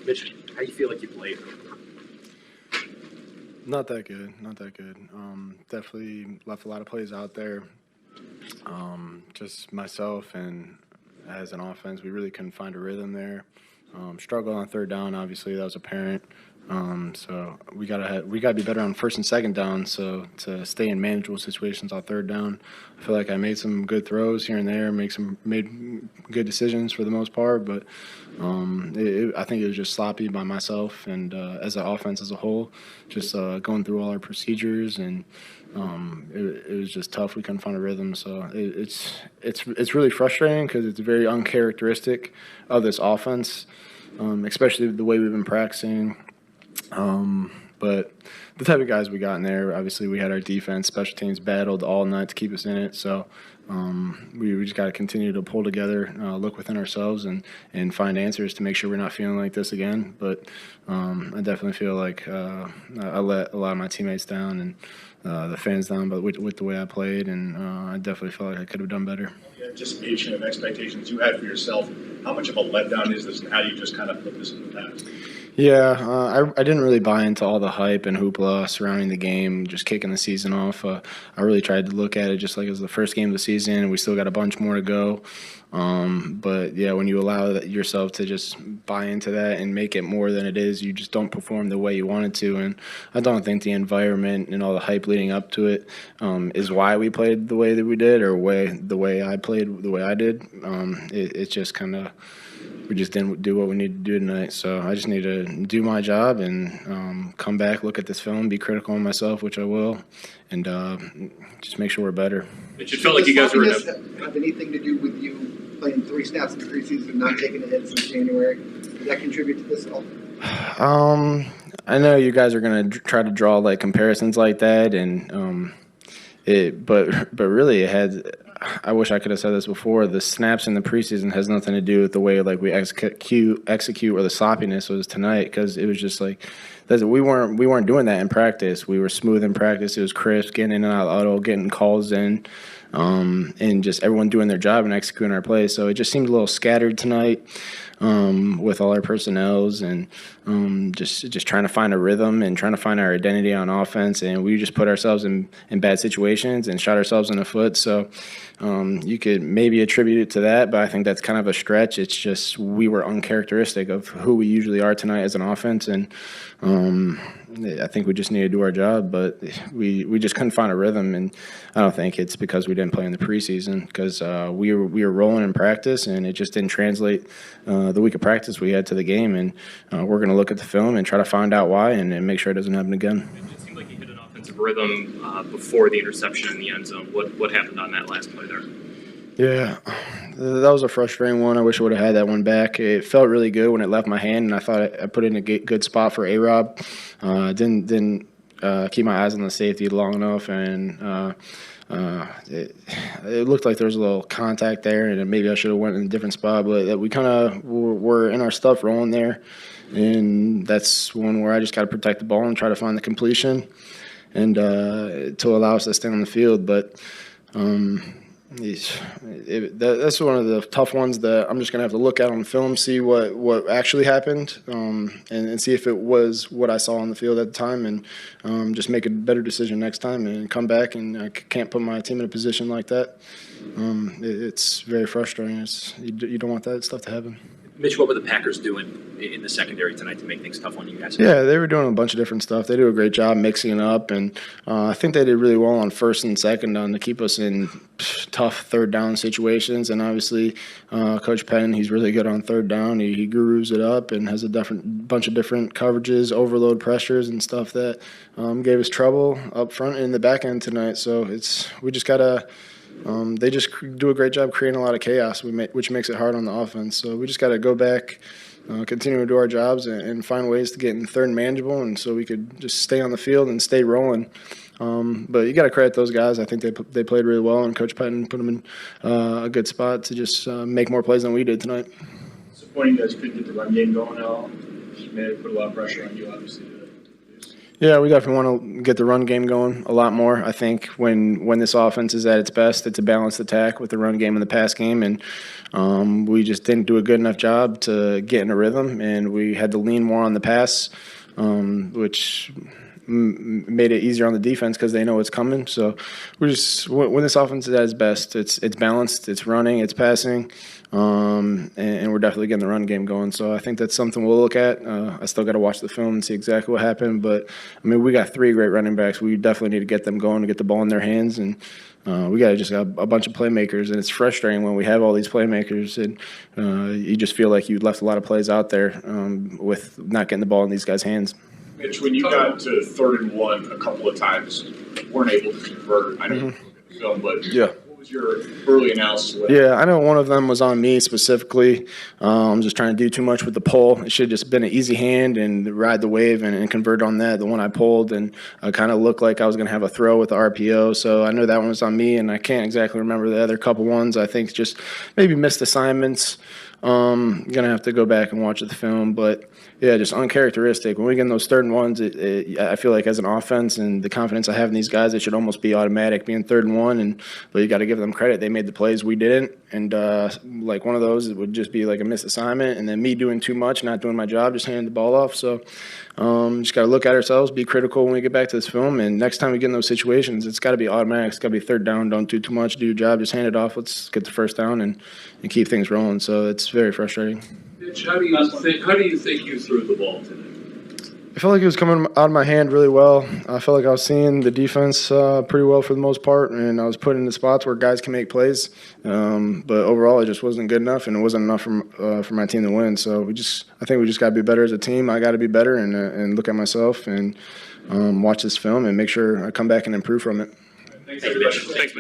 Mitch, how do you feel like you played? Not that good. Not that good. Definitely left a lot of plays out there. Just myself and as an offense, we really couldn't find a rhythm there. Struggled on third down. Obviously, that was apparent. So we gotta be better on first and second down. So to stay in manageable situations on third down, I feel like I made some good throws here and there, made good decisions for the most part. But I think it was just sloppy by myself and as an offense as a whole, just going through all our procedures and it was just tough. We couldn't find a rhythm. So it's really frustrating because it's very uncharacteristic of this offense, especially the way we've been practicing. But the type of guys we got in there, obviously we had our defense, special teams battled all night to keep us in it. So we just got to continue to pull together, look within ourselves and find answers to make sure we're not feeling like this again. But I definitely feel like I let a lot of my teammates down and the fans down, but with the way I played, and I definitely felt like I could have done better. The anticipation and expectations you had for yourself, how much of a letdown is this, and how do you just kind of put this in the past? Yeah, I didn't really buy into all the hype and hoopla surrounding the game, just kicking the season off. I really tried to look at it just like it was the first game of the season, and we still got a bunch more to go. But, yeah, when you allow yourself to just buy into that and make it more than it is, you just don't perform the way you wanted to. And I don't think the environment and all the hype leading up to it is why we played the way that we did or the way I played the way I did. It's just kind of – we just didn't do what we needed to do tonight. So I just need to do my job and come back, look at this film, be critical on myself, which I will, and just make sure we're better. It just felt like you guys were have anything to do with you playing 3 snaps in the preseason and not taking a hit since January? Did that contribute to this at all? I know you guys are going to try to draw like comparisons like that, and but really it had. I wish I could have said this before. The snaps in the preseason has nothing to do with the way like we execute or the sloppiness was tonight, because it was just like we weren't doing that in practice. We were smooth in practice. It was crisp, getting in and out of the auto, getting calls in, and just everyone doing their job and executing our plays. So it just seemed a little scattered tonight with all our personnels and just trying to find a rhythm and trying to find our identity on offense. And we just put ourselves in bad situations and shot ourselves in the foot. So you could maybe attribute it to that, but I think that's kind of a stretch. It's just we were uncharacteristic of who we usually are tonight as an offense. And I think we just need to do our job, but we just couldn't find a rhythm. And I don't think it's because we didn't play in the preseason, because we were rolling in practice, and it just didn't translate the week of practice we had to the game. And we're going to look at the film and try to find out why and make sure it doesn't happen again. It seemed like you hit an offensive rhythm before the interception in the end zone. What happened on that last play there? Yeah, that was a frustrating one. I wish I would have had that one back. It felt really good when it left my hand, and I thought I put it in a good spot for A-Rob. Didn't keep my eyes on the safety long enough, and it looked like there was a little contact there, and maybe I should have went in a different spot. But we kind of were in our stuff rolling there, and that's one where I just got to protect the ball and try to find the completion, and to allow us to stay on the field. But that's one of the tough ones that I'm just going to have to look at on film, see what actually happened, and see if it was what I saw on the field at the time, and just make a better decision next time and come back. And I can't put my team in a position like that. It's very frustrating. You don't want that stuff to happen. Mitch, what were the Packers doing in the secondary tonight to make things tough on you guys? Yeah, they were doing a bunch of different stuff. They do a great job mixing it up, and I think they did really well on first and second down to keep us in tough third down situations. And obviously, Coach Penn, he's really good on third down. He gurus it up and has a bunch of different coverages, overload pressures, and stuff that gave us trouble up front and in the back end tonight. So we just gotta. They just do a great job creating a lot of chaos, which makes it hard on the offense. So we just got to go back, continue to do our jobs, and find ways to get in third and manageable, and so we could just stay on the field and stay rolling. But you got to credit those guys. I think they played really well, and Coach Patton put them in a good spot to just make more plays than we did tonight. Disappointing you guys couldn't get the run game going at all. It may have put a lot of pressure on you, obviously. Yeah, we definitely want to get the run game going a lot more. I think when this offense is at its best, it's a balanced attack with the run game and the pass game, and we just didn't do a good enough job to get in a rhythm, and we had to lean more on the pass, which made it easier on the defense because they know it's coming. So we just when this offense is at its best, it's balanced, it's running, it's passing, and we're definitely getting the run game going. So I think that's something we'll look at. I still got to watch the film and see exactly what happened, but I mean we got 3 great running backs. We definitely need to get them going to get the ball in their hands, and we got to just have a bunch of playmakers. And it's frustrating when we have all these playmakers, and you just feel like you left a lot of plays out there with not getting the ball in these guys' hands. Mitch, when you got to 3rd and 1 a couple of times, weren't able to convert. I know you look at the film, but Yeah. what was your early analysis? Yeah, I know one of them was on me specifically. Just trying to do too much with the pull. It should have just been an easy hand and ride the wave and convert on that. The one I pulled and kind of looked like I was going to have a throw with the RPO. So I know that one was on me, and I can't exactly remember the other couple ones. I think just maybe missed assignments. Gonna have to go back and watch the film, but yeah, just uncharacteristic. When we get in those 3rd and 1s, I feel like as an offense and the confidence I have in these guys, it should almost be automatic being 3rd and 1. But you got to give them credit; they made the plays, we didn't. And like one of those, it would just be like a missed assignment, and then me doing too much, not doing my job, just handing the ball off. So just got to look at ourselves, be critical when we get back to this film, and next time we get in those situations, it's got to be automatic. It's got to be 3rd down. Don't do too much. Do your job. Just hand it off. Let's get the 1st down and keep things rolling. So it's very frustrating. Mitch, how do you think you threw the ball today? I felt like it was coming out of my hand really well. I felt like I was seeing the defense pretty well for the most part, and I was put in the spots where guys can make plays. But overall, it just wasn't good enough, and it wasn't enough for my team to win. So I think we just got to be better as a team. I got to be better and look at myself and watch this film and make sure I come back and improve from it. Thanks, Mitch.